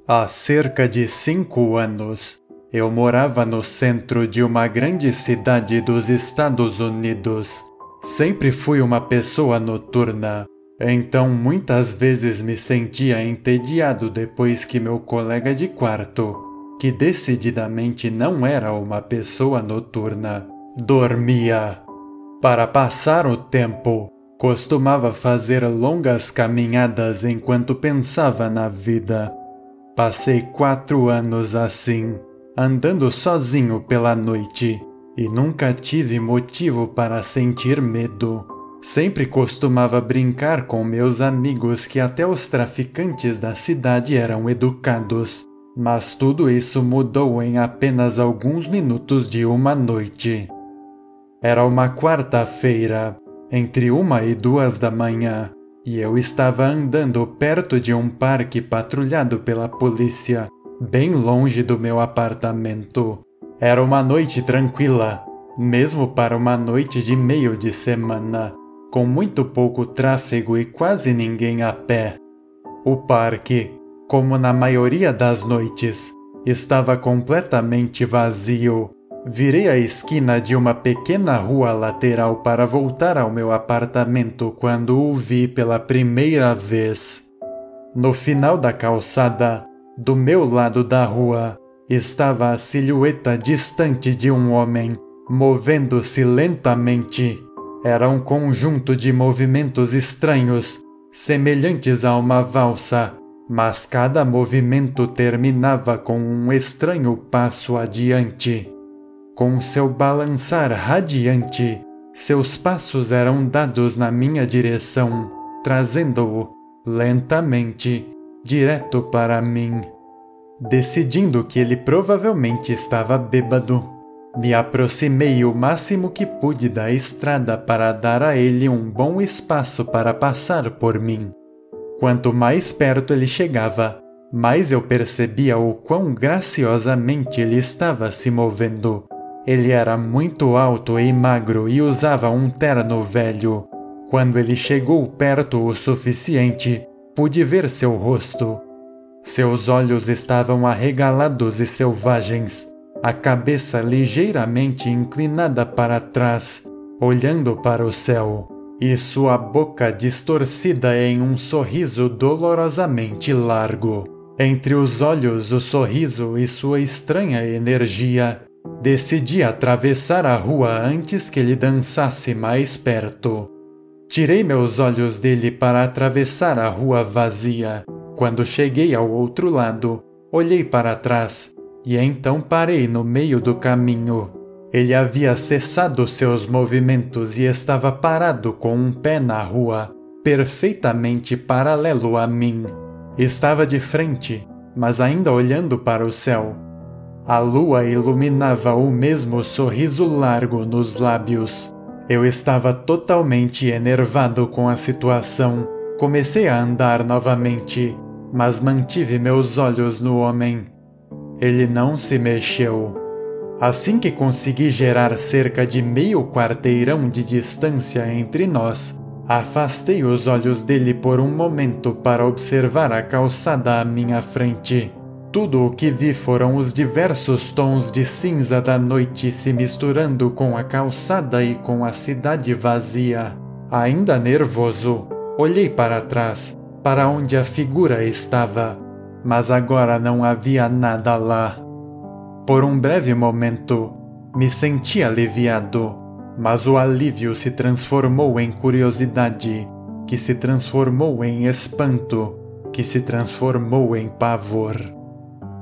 Há cerca de 5 anos, eu morava no centro de uma grande cidade dos Estados Unidos. Sempre fui uma pessoa noturna, então muitas vezes me sentia entediado depois que meu colega de quarto, que decididamente não era uma pessoa noturna, dormia. Para passar o tempo, costumava fazer longas caminhadas enquanto pensava na vida. Passei 4 anos assim, andando sozinho pela noite, e nunca tive motivo para sentir medo. Sempre costumava brincar com meus amigos que até os traficantes da cidade eram educados, mas tudo isso mudou em apenas alguns minutos de uma noite. Era uma quarta-feira, entre 1 e 2 da manhã, e eu estava andando perto de um parque patrulhado pela polícia, bem longe do meu apartamento. Era uma noite tranquila, mesmo para uma noite de meio de semana, com muito pouco tráfego e quase ninguém a pé. O parque, como na maioria das noites, estava completamente vazio. Virei a esquina de uma pequena rua lateral para voltar ao meu apartamento quando o vi pela primeira vez. No final da calçada, do meu lado da rua, estava a silhueta distante de um homem, movendo-se lentamente. Era um conjunto de movimentos estranhos, semelhantes a uma valsa, mas cada movimento terminava com um estranho passo adiante. Com seu balançar radiante, seus passos eram dados na minha direção, trazendo-o, lentamente, direto para mim. Decidindo que ele provavelmente estava bêbado, me aproximei o máximo que pude da estrada para dar a ele um bom espaço para passar por mim. Quanto mais perto ele chegava, mais eu percebia o quão graciosamente ele estava se movendo. Ele era muito alto e magro e usava um terno velho. Quando ele chegou perto o suficiente, pude ver seu rosto. Seus olhos estavam arregalados e selvagens, a cabeça ligeiramente inclinada para trás, olhando para o céu, e sua boca distorcida em um sorriso dolorosamente largo. Entre os olhos, o sorriso e sua estranha energia, decidi atravessar a rua antes que ele dançasse mais perto. Tirei meus olhos dele para atravessar a rua vazia. Quando cheguei ao outro lado, olhei para trás e então parei no meio do caminho. Ele havia cessado seus movimentos e estava parado com um pé na rua, perfeitamente paralelo a mim. Estava de frente, mas ainda olhando para o céu. A lua iluminava o mesmo sorriso largo nos lábios. Eu estava totalmente enervado com a situação. Comecei a andar novamente, mas mantive meus olhos no homem. Ele não se mexeu. Assim que consegui gerar cerca de meio quarteirão de distância entre nós, afastei os olhos dele por um momento para observar a calçada à minha frente. Tudo o que vi foram os diversos tons de cinza da noite se misturando com a calçada e com a cidade vazia. Ainda nervoso, olhei para trás, para onde a figura estava, mas agora não havia nada lá. Por um breve momento, me senti aliviado, mas o alívio se transformou em curiosidade, que se transformou em espanto, que se transformou em pavor.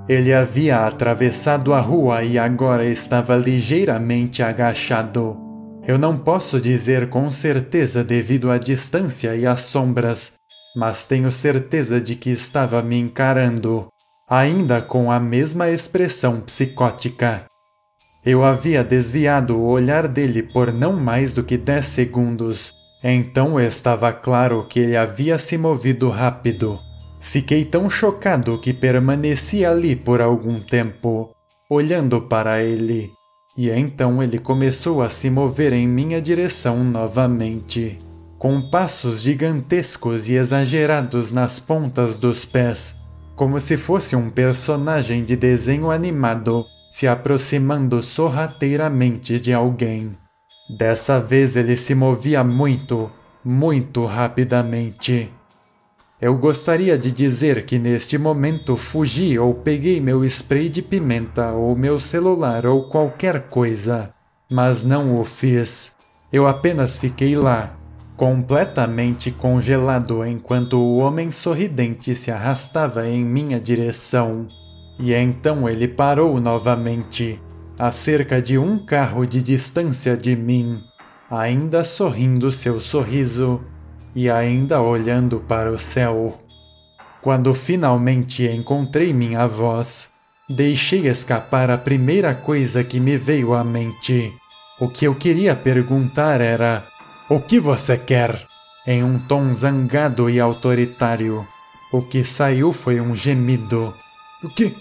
Ele havia atravessado a rua e agora estava ligeiramente agachado. Eu não posso dizer com certeza devido à distância e às sombras, mas tenho certeza de que estava me encarando, ainda com a mesma expressão psicótica. Eu havia desviado o olhar dele por não mais do que 10 segundos, então estava claro que ele havia se movido rápido. Fiquei tão chocado que permaneci ali por algum tempo, olhando para ele, e então ele começou a se mover em minha direção novamente, com passos gigantescos e exagerados nas pontas dos pés, como se fosse um personagem de desenho animado se aproximando sorrateiramente de alguém. Dessa vez ele se movia muito, muito rapidamente. Eu gostaria de dizer que neste momento fugi ou peguei meu spray de pimenta ou meu celular ou qualquer coisa, mas não o fiz. Eu apenas fiquei lá, completamente congelado enquanto o homem sorridente se arrastava em minha direção. E então ele parou novamente, a cerca de um carro de distância de mim, ainda sorrindo seu sorriso e ainda olhando para o céu. Quando finalmente encontrei minha voz, deixei escapar a primeira coisa que me veio à mente. O que eu queria perguntar era: "O que você quer?" em um tom zangado e autoritário. O que saiu foi um gemido. O quê?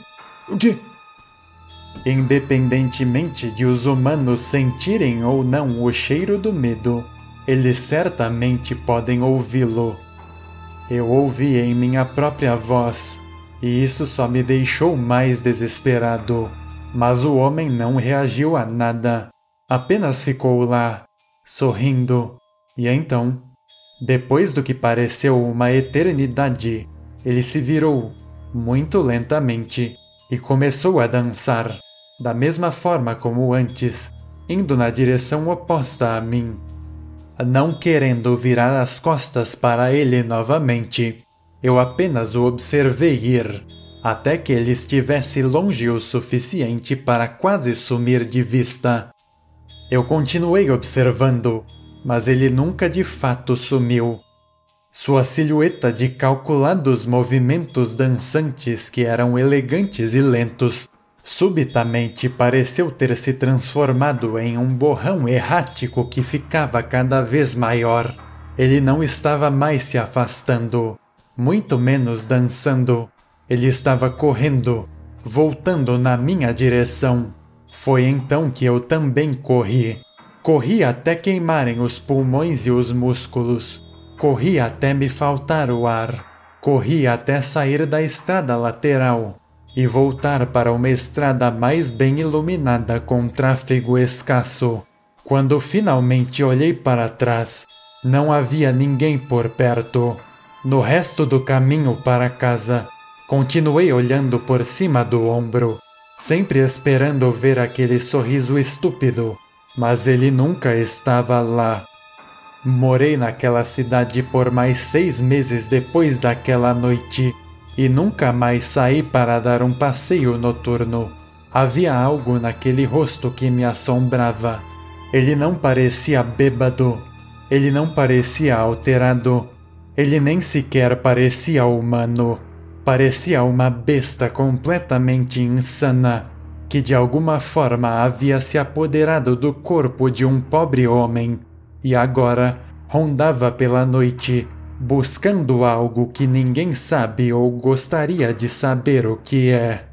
O quê? Independentemente de os humanos sentirem ou não o cheiro do medo, eles certamente podem ouvi-lo. Eu ouvi em minha própria voz, e isso só me deixou mais desesperado. Mas o homem não reagiu a nada, apenas ficou lá, sorrindo. E então, depois do que pareceu uma eternidade, ele se virou, muito lentamente, e começou a dançar, da mesma forma como antes, indo na direção oposta a mim. Não querendo virar as costas para ele novamente, eu apenas o observei ir, até que ele estivesse longe o suficiente para quase sumir de vista. Eu continuei observando, mas ele nunca de fato sumiu. Sua silhueta de calculados movimentos dançantes que eram elegantes e lentos, subitamente pareceu ter se transformado em um borrão errático que ficava cada vez maior. Ele não estava mais se afastando, muito menos dançando. Ele estava correndo, voltando na minha direção. Foi então que eu também corri. Corri até queimarem os pulmões e os músculos. Corri até me faltar o ar. Corri até sair da estrada lateral e voltar para uma estrada mais bem iluminada com tráfego escasso. Quando finalmente olhei para trás, não havia ninguém por perto. No resto do caminho para casa, continuei olhando por cima do ombro, sempre esperando ver aquele sorriso estúpido, mas ele nunca estava lá. Morei naquela cidade por mais 6 meses depois daquela noite e nunca mais saí para dar um passeio noturno. Havia algo naquele rosto que me assombrava. Ele não parecia bêbado, ele não parecia alterado, ele nem sequer parecia humano. Parecia uma besta completamente insana, que de alguma forma havia se apoderado do corpo de um pobre homem e agora rondava pela noite, buscando algo que ninguém sabe ou gostaria de saber o que é.